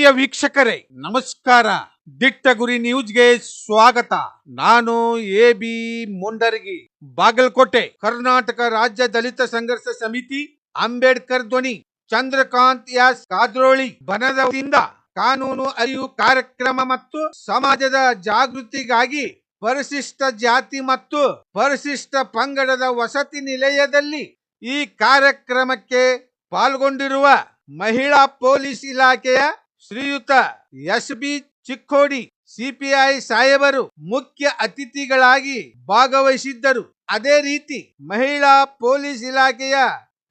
ಪ್ರಿಯ ವೀಕ್ಷಕರೇ ನಮಸ್ಕಾರ. ದಿಟ್ಟ ಗುರಿ ನ್ಯೂಸ್ಗೆ ಸ್ವಾಗತ. ನಾನು ಎ.ಬಿ. ಮುಂಡರಗಿ, ಬಾಗಲಕೋಟೆ. ಕರ್ನಾಟಕ ರಾಜ್ಯ ದಲಿತ ಸಂಘರ್ಷ ಸಮಿತಿ, ಅಂಬೇಡ್ಕರ್ ಧ್ವನಿ, ಚಂದ್ರಕಾಂತ್ ಎಸ್ ಕಾದ್ರೋಳಿ ಬನದಿಂದ ಕಾನೂನು ಅರಿವು ಕಾರ್ಯಕ್ರಮ ಮತ್ತು ಸಮಾಜದ ಜಾಗೃತಿಗಾಗಿ ಪರಿಶಿಷ್ಟ ಜಾತಿ ಮತ್ತು ಪರಿಶಿಷ್ಟ ಪಂಗಡದ ವಸತಿ ನಿಲಯದಲ್ಲಿ ಈ ಕಾರ್ಯಕ್ರಮಕ್ಕೆ ಪಾಲ್ಗೊಂಡಿರುವ ಮಹಿಳಾ ಪೊಲೀಸ್ ಇಲಾಖೆಯ ಶ್ರೀಯುತ ಎಸ್.ಬಿ. ಚಿಕ್ಕೋಡಿ ಸಿಪಿಐ ಸಾಹೇಬರು ಮುಖ್ಯ ಅತಿಥಿಗಳಾಗಿ ಭಾಗವಹಿಸಿದ್ದರು. ಅದೇ ರೀತಿ ಮಹಿಳಾ ಪೊಲೀಸ್ ಇಲಾಖೆಯ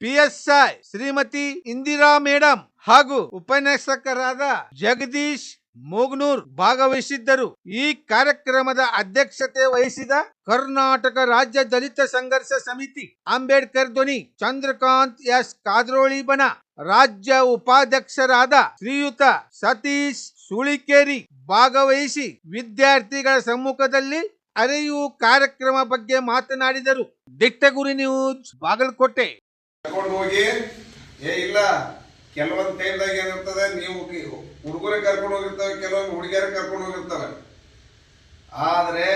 PSI ಶ್ರೀಮತಿ ಇಂದಿರಾ ಮೇಡಂ ಹಾಗೂ ಉಪನ್ಯಾಸಕರಾದ ಜಗದೀಶ್ ಮೂಗನೂರ್ ಭಾಗವಹಿಸಿದ್ದರು. ಈ ಕಾರ್ಯಕ್ರಮದ ಅಧ್ಯಕ್ಷತೆ ವಹಿಸಿದ ಕರ್ನಾಟಕ ರಾಜ್ಯ ದಲಿತ ಸಂಘರ್ಷ ಸಮಿತಿ, ಅಂಬೇಡ್ಕರ್ ಧ್ವನಿ, ಚಂದ್ರಕಾಂತ್ ಎಸ್ ಕಾದ್ರೋಳಿ ಬನ ರಾಜ್ಯ ಉಪಾಧ್ಯಕ್ಷರಾದ ಶ್ರೀಯುತ ಸತೀಶ್ ಸುಳಿಕೇರಿ ಭಾಗವಹಿಸಿ ವಿದ್ಯಾರ್ಥಿಗಳ ಸಮ್ಮುಖದಲ್ಲಿ ಅರಿವು ಕಾರ್ಯಕ್ರಮ ಬಗ್ಗೆ ಮಾತನಾಡಿದರು. ದಿಟ್ಟ ಗುರಿ ನ್ಯೂಸ್, ಬಾಗಲಕೋಟೆ. ಹೋಗಿ ಇಲ್ಲ ಕೆಲವೊಂದು ಟೈಮ್ದಾಗ ಏನಿರ್ತದೆ, ನೀವು ಹುಡುಗರೇ ಕರ್ಕೊಂಡು ಹೋಗಿರ್ತವೆ, ಕೆಲವೊಂದು ಹುಡುಗಿಯರೇ ಕರ್ಕೊಂಡು ಹೋಗಿರ್ತವೆ. ಆದ್ರೆ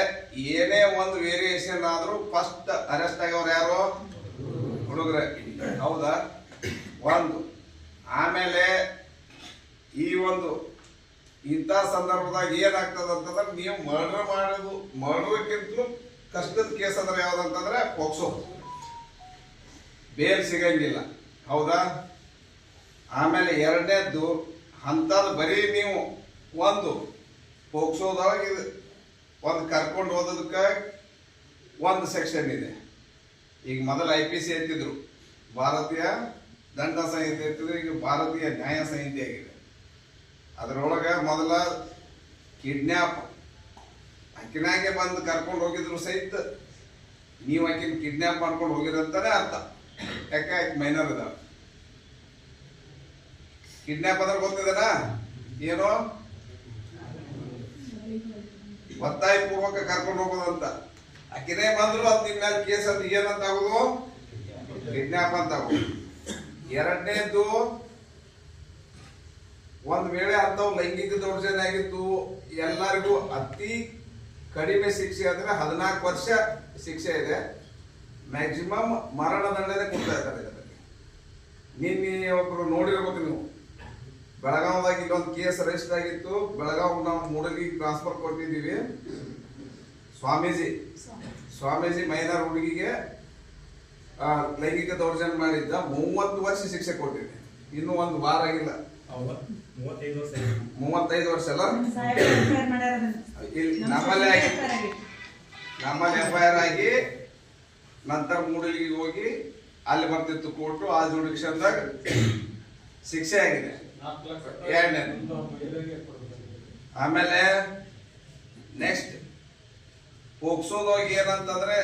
ಏನೇ ಒಂದು ವೇರಿಯೇಷನ್ ಆದ್ರೂ ಫಸ್ಟ್ ಅರೆಸ್ಟ್ ಆಗ್ಯವ್ರು ಯಾರು? ಹುಡುಗರೇ. ಹೌದಾ? ಒಂದು ಆಮೇಲೆ ಈ ಒಂದು ಇಂಥ ಸಂದರ್ಭದಾಗ ಏನಾಗ್ತದ ಅಂತಂದ್ರೆ, ನೀವು ಮರ್ಡರ್ಕ್ಕಿಂತಲೂ ಕಷ್ಟದ ಕೇಸ್ ಅಂದ್ರೆ ಯಾವ್ದಂತಂದ್ರೆ ಪೋಕ್ಸೋ. ಬೇಲ್ ಸಿಗಂಗಿಲ್ಲ. ಹೌದಾ? ಆಮೇಲೆ ಎರಡನೇದ್ದು ಅಂಥದ್ದು ಬರೀ ನೀವು ಒಂದು ಪೋಕ್ಸೋದೊಳಗೆ ಒಂದು ಕರ್ಕೊಂಡು ಹೋದದಕ್ಕೆ ಒಂದು ಸೆಕ್ಷನ್ ಇದೆ. ಈಗ ಮೊದಲು IPC ಎತ್ತಿದ್ರು, ಭಾರತೀಯ ದಂಡ ಸಂಹಿತೆ ಎತ್ತಿದ್ರು, ಈಗ ಭಾರತೀಯ ನ್ಯಾಯ ಸಂಹಿತೆ ಆಗಿದೆ. ಅದರೊಳಗೆ ಮೊದಲ ಕಿಡ್ನ್ಯಾಪ್, ಅಕ್ಕಿನಾಗೆ ಬಂದು ಕರ್ಕೊಂಡು ಹೋಗಿದ್ರು ಸಹಿತ ನೀವು ಆಕಿನ ಕಿಡ್ನ್ಯಾಪ್ ಮಾಡ್ಕೊಂಡು ಹೋಗಿರಂತಾನೆ ಅರ್ಥ. ಯಾಕೆ? ಆಕೆ ಮೈನರ್ ಇದಾವೆ. ಕಿಡ್ನ್ಯಾಪ್ ಅಂದ್ರೆ ಗೊತ್ತಿದೆನಾ ಏನೋ? ಒತ್ತಾಯ ಪೂರ್ವಕ ಕರ್ಕೊಂಡು ಹೋಗೋದಂತ. ಆಕಿನೇ ಬಂದ್ರು ಅದು ನಿಮ್ಮ ಮೇಲೆ ಕೇಸ್ ಅಂತ ಏನಂತ ಆಗೋದು? ಕಿಡ್ನ್ಯಾಪ್ ಅಂತ ಆಗೋದು. ಎರಡನೇದು, ಒಂದ್ ವೇಳೆ ಅಂತವ್ ಲೈಂಗಿಕ ದೌರ್ಜನ್ಯ ಆಗಿತ್ತು, ಎಲ್ಲರಿಗೂ ಅತಿ ಕಡಿಮೆ ಶಿಕ್ಷೆ ಅಂದ್ರೆ 14 ವರ್ಷ ಶಿಕ್ಷೆ ಇದೆ. ಮ್ಯಾಕ್ಸಿಮಮ್ ಮರಣದಂಡನೆ ಕೊಡ್ತಾ ಇದ್ದಾರೆ ಇದರಲ್ಲಿ. ನಿನ್ನೆ ಒಬ್ರು ನೋಡಿರ್ಬೇಕು ನೀವು, ಬೆಳಗಾವದಾಗ ಇಲ್ಲೊಂದು ಕೇಸ್ ರಿಜಿಸ್ಟರ್ ಆಗಿತ್ತು. ಬೆಳಗಾವ್ ನಾವು ಮೂಡಗಿ ಟ್ರಾನ್ಸ್ಫರ್ ಕೊಟ್ಟಿದ್ದೀವಿ. ಸ್ವಾಮೀಜಿ ಮೈನರ್ ಹುಡುಗಿಗೆ ಲೈಂಗಿಕ ದೌರ್ಜನ್ಯ ಮಾಡಿದ್ದ, 30 ವರ್ಷ ಶಿಕ್ಷೆ ಕೊಟ್ಟಿದೆ. ಇನ್ನು ಒಂದು ವಾರ ಆಗಿಲ್ಲ, 35 ವರ್ಷ ಅಲ್ಲ. ನಮ್ಮಲ್ಲಿ FIR ಆಗಿ ನಂತರ ಮೂಡಲಿಗೆ ಹೋಗಿ ಅಲ್ಲಿ ಬರ್ತಿತ್ತು ಕೋರ್ಟು. ಆ ಜುಡಿಕ್ಷನ್ದಾಗ ಶಿಕ್ಷೆ ಆಗಿದೆ. ಆಮೇಲೆ ನೆಕ್ಸ್ಟ್ ಪೋಕ್ಸೋದಾಗ ಏನಂತಂದ್ರೆ,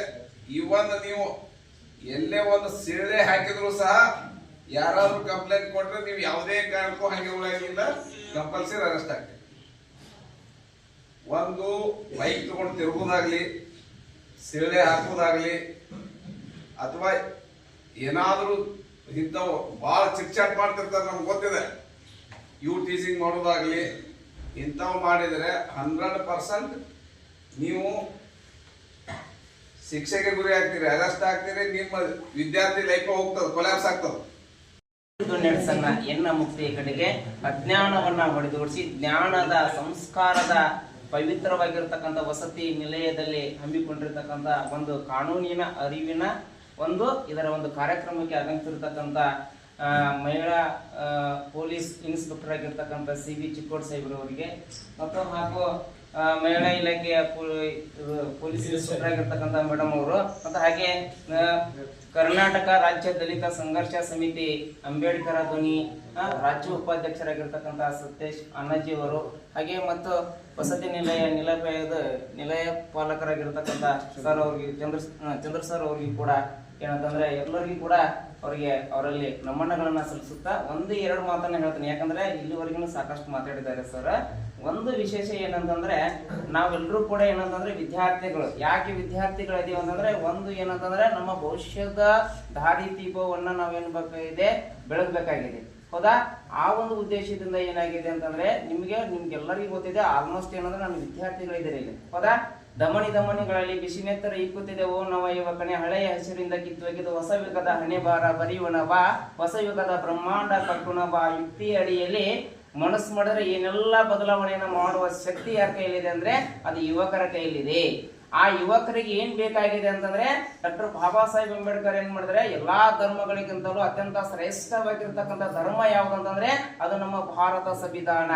ಇವನ್ ನೀವು ಎಲ್ಲೇ ಒಂದು ಸಿಳ್ಳೆ ಹಾಕಿದ್ರು ಸಹ ಯಾರಾದ್ರೂ ಕಂಪ್ಲೇಂಟ್ ಕೊಟ್ರೆ ನೀವು ಯಾವುದೇ ಕಾರಣಕ್ಕೂ ಹಂಗೆ ಉಳಿಯೋದಿಲ್ಲ, ಕಂಪಲ್ಸರಿ ಅರೆಸ್ಟ್ ಆಗ್ತದೆ. ಒಂದು ಬೈಕ್ ತಗೊಂಡು ತಿರುಗೋದಾಗ್ಲಿ, ಸಿಳ್ಳೆ ಹಾಕೋದಾಗ್ಲಿ, ಅಥವಾ ಏನಾದ್ರೂ ಇಂಥವು ಬಹಳ ಚಿಟ್ಚಾಟ್ ಮಾಡ್ತಿರ್ತಾರೆ, ನಮ್ಗೆ ಗೊತ್ತಿದೆ. ಟೀಸಿಂಗ್ ಮಾಡೋದಾಗ್ಲಿ, ಇಂಥವು ಮಾಡಿದರೆ 100% ನೀವು ಶಿಕ್ಷೆಗೆ ಗುರಿ ಆಗ್ತೀರಿ, ಅರೆಸ್ಟ್ ಆಗ್ತೀರಿ. ನಿಮ್ಮ ವಿದ್ಯಾರ್ಥಿ ಲೈಫ್ ಹೋಗ್ತದೆ, ಕೊಲ್ಯಾಪ್ಸ್ ಆಗ್ತದೆ. ನಡೆಸನ್ನ ಎನ್ನ ಮುಕ್ತಿಯ ಕಡೆಗೆ ಅಜ್ಞಾನವನ್ನ ಹೊಡೆದೋಡಿಸಿ ಜ್ಞಾನದ ಸಂಸ್ಕಾರದ ಪವಿತ್ರವಾಗಿರ್ತಕ್ಕಂಥ ವಸತಿ ನಿಲಯದಲ್ಲಿ ಹಮ್ಮಿಕೊಂಡಿರ್ತಕ್ಕಂಥ ಒಂದು ಕಾನೂನಿನ ಅರಿವಿನ ಇದರ ಒಂದು ಕಾರ್ಯಕ್ರಮಕ್ಕೆ ಆಗಮಿಸಿರ್ತಕ್ಕಂಥ ಮಹಿಳಾ ಪೊಲೀಸ್ ಇನ್ಸ್ಪೆಕ್ಟರ್ ಆಗಿರ್ತಕ್ಕಂಥ CB ಚಿಕ್ಕೋಡಿ ಸಾಹೇಬ್ರವರಿಗೆ ಮತ್ತು ಹಾಗೂ ಮಹಿಳಾ ಇಲಾಖೆಯ ಪೊಲೀಸ್ ಇನ್ಸ್ಪೆಕ್ಟರ್ ಆಗಿರ್ತಕ್ಕಂಥ ಮೇಡಮ್ ಅವರು, ಮತ್ತು ಹಾಗೆ ಕರ್ನಾಟಕ ರಾಜ್ಯ ದಲಿತ ಸಂಘರ್ಷ ಸಮಿತಿ ಅಂಬೇಡ್ಕರ್ ಧ್ವನಿ ರಾಜ್ಯ ಉಪಾಧ್ಯಕ್ಷರಾಗಿರ್ತಕ್ಕಂಥ ಸತೀಶ್ ಅಣ್ಣಾಜಿ ಅವರು, ಹಾಗೆ ಮತ್ತು ವಸತಿ ನಿಲಯ ಪಾಲಕರಾಗಿರ್ತಕ್ಕಂಥ ಸರ್ ಅವ್ರಿಗೆ ಚಂದ್ರ ಸರ್ ಅವ್ರಿಗೆ ಕೂಡ ಏನಂತಂದ್ರೆ ಎಲ್ಲರಿಗೂ ಕೂಡ ಅವರಲ್ಲಿ ನಮನಗಳನ್ನ ಸಲ್ಲಿಸುತ್ತಾ 1-2 ಮಾತನ್ನ ಹೇಳ್ತೀನಿ. ಯಾಕಂದ್ರೆ ಇಲ್ಲಿವರೆಗೂ ಸಾಕಷ್ಟು ಮಾತಾಡಿದ್ದಾರೆ ಸರ್. ಒಂದು ವಿಶೇಷ ಏನಂತಂದ್ರೆ, ನಾವೆಲ್ಲರೂ ಕೂಡ ಏನಂತಂದ್ರೆ ವಿದ್ಯಾರ್ಥಿಗಳು. ಯಾಕೆ ವಿದ್ಯಾರ್ಥಿಗಳಿದೀವಿ ಅಂತಂದ್ರೆ, ಒಂದು ಏನಂತಂದ್ರೆ ನಮ್ಮ ಭವಿಷ್ಯದ ದಾರಿ ದೀಪವನ್ನ ನಾವೇನ್ಬೇಕಾಗಿದೆ, ಬೆಳಗ್ಬೇಕಾಗಿದೆ. ಹೌದಾ. ಆ ಒಂದು ಉದ್ದೇಶದಿಂದ ಏನಾಗಿದೆ ಅಂತಂದ್ರೆ ನಿಮ್ಗೆಲ್ಲರಿಗೂ ಗೊತ್ತಿದೆ, ಆಲ್ಮೋಸ್ಟ್ ಏನಂದ್ರೆ ನನ್ನ ವಿದ್ಯಾರ್ಥಿಗಳಿದ್ದಾರೆ ಇಲ್ಲಿ. ಹೌದಾ. ದಮನಿಗಳಲ್ಲಿ ಬಿಸಿನೆತ್ತರ ಇಕ್ಕುತ್ತಿದೆ ಓ ನವ ಯುವಕನೇ, ಹಳೆಯ ಹಸಿರಿಂದ ಕಿತ್ತೊಗೆದು ಹೊಸ ಯುಗದ ಹಣೆ ಬಾರ ಬರೆಯುವನ ಬಾ, ಹೊಸ ಯುಗದ ಬ್ರಹ್ಮಾಂಡ ಕಟ್ಟುನ ಬಾ. ಯುಕ್ತಿ ಅಡಿಯಲ್ಲಿ ಮನಸ್ಸು ಮಾಡಿದ್ರೆ ಏನೆಲ್ಲ ಬದಲಾವಣೆಯನ್ನು ಮಾಡುವ ಶಕ್ತಿ ಯಾರ ಕೈಯಲ್ಲಿದೆ ಅಂದ್ರೆ ಅದು ಯುವಕರ ಕೈಯಲ್ಲಿದೆ. ಆ ಯುವಕರಿಗೆ ಏನ್ ಬೇಕಾಗಿದೆ ಅಂತಂದ್ರೆ ಡಾಕ್ಟರ್ ಬಾಬಾ ಸಾಹೇಬ್ ಅಂಬೇಡ್ಕರ್ ಏನ್ ಮಾಡಿದ್ರೆ ಎಲ್ಲಾ ಧರ್ಮಗಳಿಗಿಂತಲೂ ಅತ್ಯಂತ ಶ್ರೇಷ್ಠವಾಗಿರ್ತಕ್ಕಂಥ ಧರ್ಮ ಯಾವ್ದಂತಂದ್ರೆ ಅದು ನಮ್ಮ ಭಾರತ ಸಂವಿಧಾನ.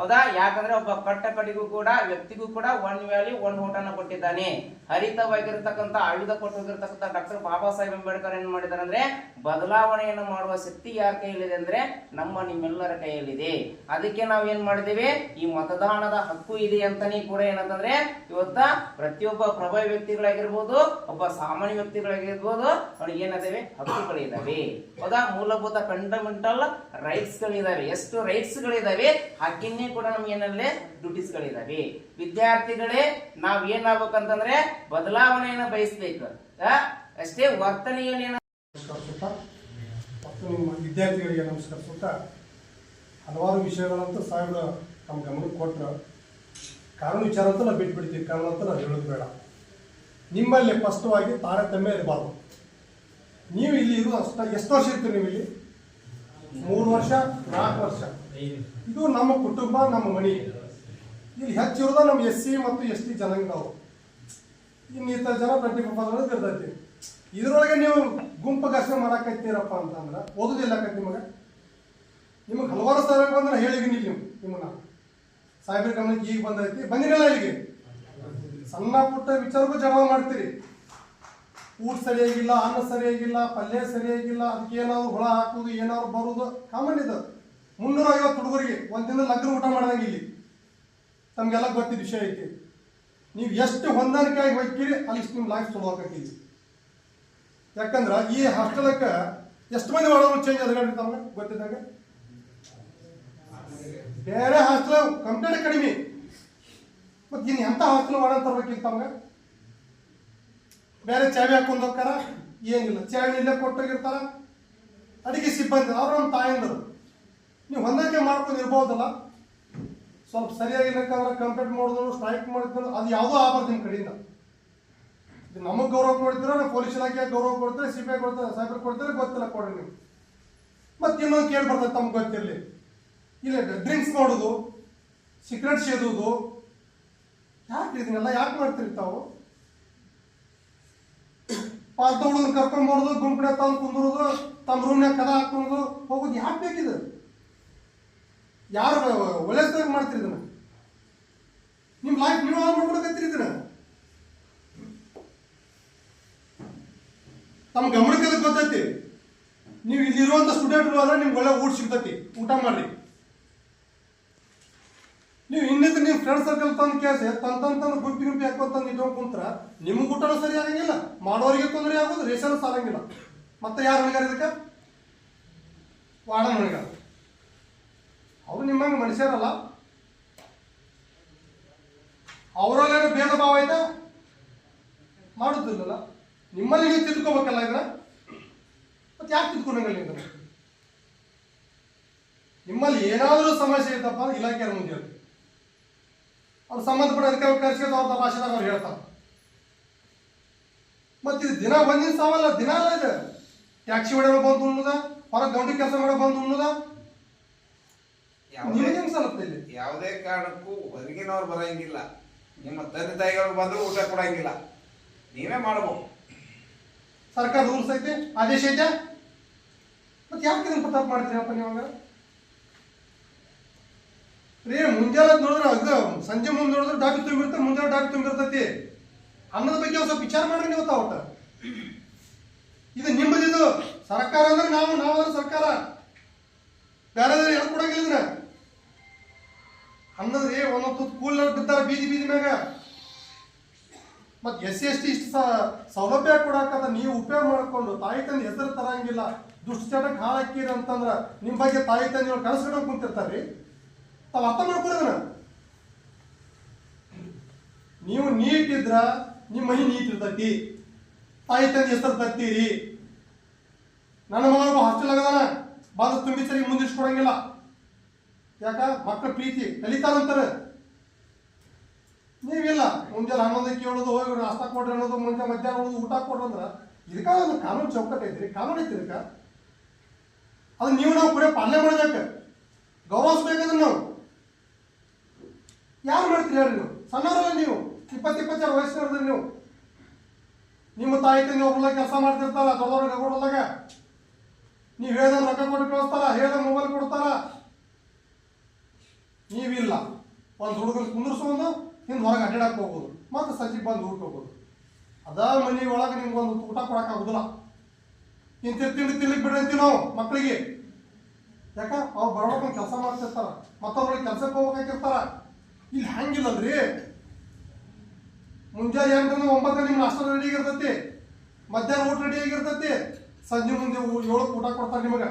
ಹೌದಾ. ಯಾಕಂದ್ರೆ ಒಬ್ಬ ಕಟ್ಟಕಡಿಗೂ ಕೂಡ ವ್ಯಕ್ತಿಗೂ ಕೂಡ ಒನ್ ವ್ಯಾಲಿ ಒನ್ ಓಟನ್ನ ಕೊಟ್ಟಿದ್ದಾನೆ. ಹರಿತವಾಗಿರ್ತಕ್ಕಂಥ ಆಯುಧ ಕೊಟ್ಟಿರ್ತಕ್ಕಂಥ ಡಾಕ್ಟರ್ ಬಾಬಾ ಸಾಹೇಬ್ ಅಂಬೇಡ್ಕರ್ ಏನ್ ಮಾಡಿದಾರೆ ಅಂದ್ರೆ ಬದಲಾವಣೆಯನ್ನು ಮಾಡುವ ಶಕ್ತಿ ಯಾರ ಕೈಯಲ್ಲಿದೆ ಅಂದ್ರೆ ನಿಮ್ಮೆಲ್ಲರ ಕೈಯಲ್ಲಿದೆ. ಅದಕ್ಕೆ ನಾವ್ ಏನ್ ಮಾಡಿದೀವಿ, ಈ ಮತದಾನದ ಹಕ್ಕು ಇದೆ ಅಂತಾನೆ ಕೂಡ ಏನಂತಂದ್ರೆ ಇವತ್ತ ಪ್ರತಿಯೊಬ್ಬ ಪ್ರಭಾವಿ ವ್ಯಕ್ತಿಗಳಾಗಿರ್ಬೋದು, ಒಬ್ಬ ಸಾಮಾನ್ಯ ವ್ಯಕ್ತಿಗಳಾಗಿರ್ಬೋದು, ಅವ್ರಿಗೆ ಏನಿದಾವೆ ಹಕ್ಕುಗಳಿದಾವೆ. ಹೌದಾ. ಮೂಲಭೂತ ಫಂಡಮೆಂಟಲ್ ರೈಟ್ಸ್ ಗಳಿದಾವೆ. ಎಷ್ಟು ರೈಟ್ಸ್ ಗಳಿದಾವೆ ಹಾಕಿನೇ ಕೂಡ ನಮ್ಗೆ ಏನಲ್ಲೇ ಡ್ಯೂಟೀಸ್ ಗಳಿದಾವೆ. ವಿದ್ಯಾರ್ಥಿಗಳೇ ನಾವ್ ಏನಾಗ್ಬೇಕಂತಂದ್ರೆ ಬದಲಾವಣೆಯನ್ನು ಬಯಸ್ಬೇಕು ಅಷ್ಟೇ. ವರ್ತನೆಯಲ್ಲಿ ಮತ್ತು ನಿಮ್ಮ ವಿದ್ಯಾರ್ಥಿಗಳಿಗೆ ನಮಸ್ಕರಿಸುತ್ತಾ ಹಲವಾರು ವಿಷಯಗಳಂತೂ ಸಾಹೇಬ್ರು ನಮ್ಮ ಗಮನಕ್ಕೆ ಕೊಟ್ಟರು. ಕಾನೂನು ವಿಚಾರ ಅಂತ ನಾವು ಬಿಟ್ಬಿಡ್ತೀವಿ, ಕಾನೂನು ಅಂತ ನಾವು ಹೇಳೋದು ಬೇಡ. ನಿಮ್ಮಲ್ಲಿ ಸ್ಪಷ್ಟವಾಗಿ ತಾರತಮ್ಯ ಇರಬಾರ್ದು. ನೀವು ಇಲ್ಲಿ ಇರೋದು ಎಷ್ಟು ವರ್ಷ ಇರ್ತೀರಿ ನೀವು ಇಲ್ಲಿ? 3 ವರ್ಷ 4 ವರ್ಷ. ಇದು ನಮ್ಮ ಕುಟುಂಬ, ನಮ್ಮ ಮನೆ. ಇಲ್ಲಿ ಹೆಚ್ಚಿರೋದ ನಮ್ಮ SC ಮತ್ತು ST ಜನಾಂಗದವರು. ಇನ್ನಿತರ ಜನ 25% ಇರ್ತೈತಿ. ಇದರೊಳಗೆ ನೀವು ಗುಂಪು ಘರ್ಷಣೆ ಮಾಡಾಕತ್ತೀರಪ್ಪ ಅಂತಂದ್ರೆ ಓದೋದಿಲ್ಲ ನಿಮಗೆ ಹಲವಾರು ಸಾವಿರ ಬಂದ್ರೆ ಹೇಳಿದೀನಿ ಇಲ್ಲಿ ನಿಮ್ಮನ್ನ ಸಾಹೇಬ್ರ ಗಮನಕ್ಕೆ ಈಗ ಬಂದೈತಿ, ಬಂದಿರಲ್ಲ ಇಲ್ಲಿಗೆ. ಸಣ್ಣ ಪುಟ್ಟ ವಿಚಾರಕ್ಕೂ ಜಗಳ ಮಾಡ್ತೀರಿ. ಊಟ ಸರಿಯಾಗಿಲ್ಲ, ಅನ್ನ ಸರಿಯಾಗಿಲ್ಲ, ಪಲ್ಯ ಸರಿಯಾಗಿಲ್ಲ, ಅದಕ್ಕೆ ಏನಾದ್ರು ಹುಳ ಹಾಕೋದು, ಏನಾದ್ರು ಬರೋದು ಕಾಮನ್ ಇದು. 350 ಹುಡುಗರಿಗೆ ಒಂದಿನ ಲಗ್ನ ಊಟ ಮಾಡ್ದಂಗೆ ಇಲ್ಲಿ ತಮಗೆಲ್ಲ ಗೊತ್ತಿದ್ದ ವಿಷಯ ಐತಿ. ನೀವು ಎಷ್ಟು ಹೊಂದಾಣಿಕೆಯಾಗಿ ಹೋಗ್ತೀರಿ ಅಲ್ಲಿ ನಿಮ್ಮ ಲೈಫ್ ಚಲೋ ಆಕೈತಿ. ಯಾಕಂದ್ರೆ ಈ ಹಾಸ್ಟೆಲಕ್ಕೆ ಎಷ್ಟು ಮಂದಿ ಒಳಗೆ ಚೇಂಜ್ ಅದ ತಮ್ಗೆ ಗೊತ್ತಿದ್ದಂಗೆ. ಬೇರೆ ಹಾಸ್ಟೆಲ್ ಕಂಪ್ಲೀಟ್ ಕಡಿಮೆ. ಮತ್ತು ಇನ್ನು ಎಂಥ ಹಾಸ್ಟೆಲ್ ಒಳ ತರ್ಬೇಕಿಲ್ಲ ತಮ್ಗೆ. ಬೇರೆ ಚಾವಿ ಹಾಕೊಂಡು ಹೋಗ್ತಾರ, ಏನಿಲ್ಲ ಚಾವಿ ಇಲ್ಲೇ ಕೊಟ್ಟೋಗಿರ್ತಾರ. ಅಡಿಗೆ ಸಿಬ್ಬಂದಿ ಅವ್ರು ನಮ್ಮ ತಾಯಂದರು. ನೀವು ಹೊಂದಾಣಿಕೆ ಮಾಡ್ಕೊಂಡು ಇರ್ಬೋದಲ್ಲ. ಸ್ವಲ್ಪ ಸರಿಯಾಗಿಲ್ಲಕ್ಕಂದ್ರೆ ಕಂಪ್ಲೇಂಟ್ ಮಾಡಿದ್ರು, ಸ್ಟ್ರೈಕ್ ಮಾಡಿದ್ರು, ಅದು ಯಾವುದೋ ಆಗಬಾರ್ದು ನಿಮ್ಮ ಕಡೆಯಿಂದ. ನಮಗೆ ಗೌರವ ಕೊಡ್ತೀರ, ನಾವು ಪೊಲೀಸ್ ಇಲಾಖೆ ಗೌರವ ಕೊಡ್ತಾರೆ, CBI ಕೊಡ್ತಾರೆ, ಸೈಬರ್ ಕೊಡ್ತಾರೆ, ಗೊತ್ತಿಲ್ಲ ಕೊಡ್ರಿ ನೀವು. ಮತ್ತೆ ಇನ್ನೊಂದು ಕೇಳಿ ಬರ್ತದೆ ತಮ್ಗೆ ಗೊತ್ತಿರಲಿ. ಇಲ್ಲ ಡ್ರಿಂಕ್ಸ್ ಮಾಡೋದು, ಸಿಗರೇಟ್ ಸೇದೋದು, ಯಾಕೆ ಇದನ್ನೆಲ್ಲ ಯಾಕೆ ಮಾಡ್ತೀರಿ ತಾವು? ಪಾರ್ಥ ಹುಡುಗನ ಕರ್ಕೊಂಡ್ಬರೋದು, ಗುಂಪಡೆ ತಂದು ಕುಂದಿರೋದು, ತಮ್ಮ ರೂಮ್ನಾಗ ಕದ ಹಾಕೋದು ಹೋಗೋದು ಯಾಕೆ ಬೇಕಿದೆ? ಯಾರು ಒಳ್ಳೆದಾಗ ಮಾಡ್ತೀರಿ ಇದನ್ನ? ನಿಮ್ಮ ಲೈಫ್ ನೀವು ಹಾಳು ಮಾಡ್ಕೊಳಕತ್ತೀರಿ ಇದನ್ನ. ತಮ್ಮ ಗಮನಕ್ಕೆ ಅದಕ್ಕೆ ಗೊತ್ತೈತಿ. ನೀವು ಇಲ್ಲಿರುವಂಥ ಸ್ಟೂಡೆಂಟ್ಗಳು ಆದ್ರೆ ನಿಮ್ಗೆ ಒಳ್ಳೆ ಊಟ ಸಿಗ್ತೈತಿ, ಊಟ ಮಾಡ್ರಿ. ನೀವು ಇನ್ನಿದ್ರೆ ನಿಮ್ಮ ಫ್ರೆಂಡ್ ಸರ್ಕಲ್ ತಂದು ಕೇಳಿಸಿ ತಂದು ಗುಂಪಿ ಹಾಕೋತಂದು ಇಟ್ಕೊಂಡು ಕುಂತ್ರ ನಿಮ್ಗೆ ಊಟನೂ ಸರಿ ಆಗಂಗಿಲ್ಲ, ಮಾಡೋರಿಗೆ ತೊಂದರೆ ಆಗೋದು, ರೇಷನ್ ಸಾಲಂಗಿಲ್ಲ. ಮತ್ತೆ ಯಾರು ಹೊಣೆಗಾರ ಇದಕ್ಕೆ? ವಾರ್ಡನ್ ಹೊಣೆಗಾರ. ಅವರು ನಿಮ್ಮಂಗೆ ಮನುಷ್ಯರಲ್ಲ. ಅವರಲ್ಲೇನೋ ಭೇದ ಭಾವ ಐತೆ ಮಾಡುದಿಲ್ಲಲ್ಲ. ನಿಮ್ಮಲ್ಲಿ ನೀವು ತಿದ್ಕೋಬೇಕಲ್ಲ ಇದನ್ನ. ಮತ್ತೆ ಯಾಕೆ ತಿದ್ಕೊಂಡಂಗಲ್ಲ ಇದನ್ನ? ನಿಮ್ಮಲ್ಲಿ ಏನಾದರೂ ಸಮಸ್ಯೆ ಇರ್ತಪ್ಪ ಇಲಾಖೆಯ ಮುಂದೆ ಹೇಳ್ತೀವಿ. ಅವ್ರು ಸಂಬಂಧಪಟ್ಟ ಅಧಿಕಾರಿ ಕರೆಸ್ಕೊಂಡು ಅವ್ರ ಭಾಷೆದಾಗ ಅವ್ರು ಹೇಳ್ತಾರೆ. ಮತ್ತೆ ಇದು ದಿನ ಬಂದಿನ ಸಾವಲ್ಲ, ದಿನ ಅಲ್ಲ ಇದು. ಟ್ಯಾಕ್ಸಿ ಹೊಡೆಯೋ ಬಂದು ಉಣ್ಣುದ, ಹೊರಗೆ ಗೌಂಡಿ ಕೆಲಸ ಮಾಡೋ ಬಂದು ಉಣ್ಣುದ. ಯಾವುದೇ ಕಾರಣಕ್ಕೂ ಹೊರಗಿನವ್ರು ಬರಂಗಿಲ್ಲ. ನಿಮ್ಮ ತಂದೆ ತಾಯಿಗಳು ಬಂದ್ರು ಊಟ ಕೊಡಂಗಿಲ್ಲ, ನೀವೇ ಮಾಡಬಹುದು. ಸರ್ಕಾರ ರೂಲ್ಸ್ ಐತೆ, ಆದೇಶ ಐತೆ. ಮತ್ತೆ ಯಾಕೆ ಇದನ್ನ ತಪ್ಪು ಮಾಡ್ತೀರಪ್ಪ ನೀವಾಗ? ಮುಂಜಾನೆ ನೋಡಿದ್ರೆ ಅದು ಸಂಜೆ ಮುಂದೆ ನೋಡಿದ್ರೆ ಡಾಬಿ ತುಂಬಿರ್ತಾರೆ, ಮುಂಜಾನೆ ಡಾಬಿ ತುಂಬಿರ್ತೈತಿ. ಅನ್ನದ ಬಗ್ಗೆ ಒಂದು ಸ್ವಲ್ಪ ವಿಚಾರ ಮಾಡ್ರಿ ನೀವು ಒಟ್ಟ. ಇದು ನಿಮ್ಮದಿದು ಸರ್ಕಾರ ಅಂದ್ರೆ ನಾವು ಸರ್ಕಾರ ಬೇರೆ ಯಾರು ಕೊಡಂಗಿಲ್ಲ ಇದನ್ನ. ಅನ್ನದ್ರಿ ಒಂದೊಂದು ಕೂಲ್ ಬಿದ್ದಾರ ಬೀದಿ ಮ್ಯಾಗ. ಮತ್ತೆ SC ST ಇಷ್ಟು ಸೌಲಭ್ಯ ಕೊಡಾಕದ ನೀವು ಉಪಯೋಗ ಮಾಡ್ಕೊಂಡು ತಾಯಿ ತಂದೆ ಹೆಸರು ತರಂಗಿಲ್ಲ, ದುಷ್ಟಚಟಕ್ಕೆ ಹಾಳಾಕಿರಿ ಅಂತಂದ್ರ ನಿಮ್ಮ ಬಗ್ಗೆ ತಾಯಿ ತಂದೆ ಕನಸ್ಕೊಂಡು ಕುಂತಿರ್ತಾರ್ರಿ. ತಾವು ಅರ್ಥ ಮಾಡ್ಕೊಡೋದನ್ನ. ನೀವು ನೀಟ್ ಇದ್ರ ನಿಮ್ಮ ಮನೆ ನೀಟ್ ಇರ್ತೈತಿ, ತಾಯಿ ತಂದೆ ಹೆಸರು ತರ್ತೀರಿ. ನನ್ನ ಮಗ ಹಾಸ್ಟೆಲ್ ಆಗದಾನ, ಬಂದು ತುಂಬಿಸರಿಗೆ ಮುಂದಿಸ್ಕೊಡಂಗಿಲ್ಲ. ಯಾಕ ಮಕ್ಕಳ ಪ್ರೀತಿ ಕಲಿತಾರಂತಾರೆ. ನೀವಿಲ್ಲ ಮುಂಜಾನೆ 11ಕ್ಕೆ ಹೇಳೋದು, ಹೋಗಿ ನಾಷ್ಟ ಕೊಡ್ರಿ ಅನ್ನೋದು, ಮುಂಜಾನೆ ಮಧ್ಯಾಹ್ನ ಹೇಳೋದು, ಊಟ ಕೊಡ್ರಿ ಅಂದ್ರೆ ಇದಕ್ಕೆ ಒಂದು ಕಾನೂನು ಚೌಕಟ್ಟು ಐತ್ರಿ. ಕಾನೂನು ಐತಿ ಇದಕ್ಕೆ. ಅದು ನಾವು ಕೂಡ ಪಾಲನೆ ಮಾಡ್ಬೇಕು, ಗೌರವಿಸ್ಬೇಕಂದ್ರೆ ನಾವು. ಯಾರು ಮಾಡ್ತೀರಿ ಹೇಳ್ರಿ? ನೀವು ಸಣ್ಣವರಲ್ಲ, ನೀವು 20-22 ವಯಸ್ಸಿನವ್ರದ್ರಿ ನೀವು. ನಿಮ್ಮ ತಾಯಿ ತಂದೆ ಒಬ್ಬರ ಕೆಲಸ ಮಾಡ್ತಿರ್ತಾರ ದೊಡ್ಡವ್ರಿಗೆ ಕೊಡೋದಾಗ, ನೀವು ಹೇಳ್ದ ರೊಕ್ಕ ಕೊಟ್ಟು ಕಳಿಸ್ತಾರ, ಹೇಳ್ದ ಮೊಬೈಲ್ ಕೊಡ್ತಾರ. ನೀವಿಲ್ಲ, ಒಂದು ಹುಡುಗನ ಕುಂದಿರ್ಸೋದು ಹಿಂದೆ ಹೊರಗೆ ಅಡ್ಡಾಡಕ್ಕೆ ಹೋಗ್ಬೋದು, ಮತ್ತೆ ಸಂಜೆಗೆ ಬಂದು ಊಟ ಹೋಗ್ಬೋದು. ಅದ ಮನೆ ಒಳಗೆ ನಿಮ್ಗೊಂದು ಊಟ ಕೊಡೋಕ್ಕಾಗೋದಿಲ್ಲ. ತಿಂಡಿ ತಿನ್ಲಿಕ್ಕೆ ಬಿಡ್ರಿ ಅಂತೀವಿ ನಾವು ಮಕ್ಕಳಿಗೆ. ಯಾಕ ಅವ್ರು ಬರ್ಬೇಕು ಕೆಲಸ ಮಾಡ್ತಿರ್ತಾರ, ಮತ್ತೊಬ್ರಿಗೆ ಕೆಲಸಕ್ಕೆ ಹೋಗ್ಬೇಕಾಗಿರ್ತಾರ. ಇಲ್ಲಿ ಹಂಗಿಲ್ಲಲ್ರಿ. ಮುಂಜಾನೆ 8-9 ನಿಮ್ಮ ನಾಷ್ಟ ರೆಡಿ ಆಗಿರ್ತೈತಿ, ಮಧ್ಯಾಹ್ನ ಊಟ ರೆಡಿ ಆಗಿರ್ತೈತಿ, ಸಂಜೆ ಮುಂದೆ 7ಕ್ಕೆ ಊಟ ಕೊಡ್ತಾರೆ ನಿಮಗೆ.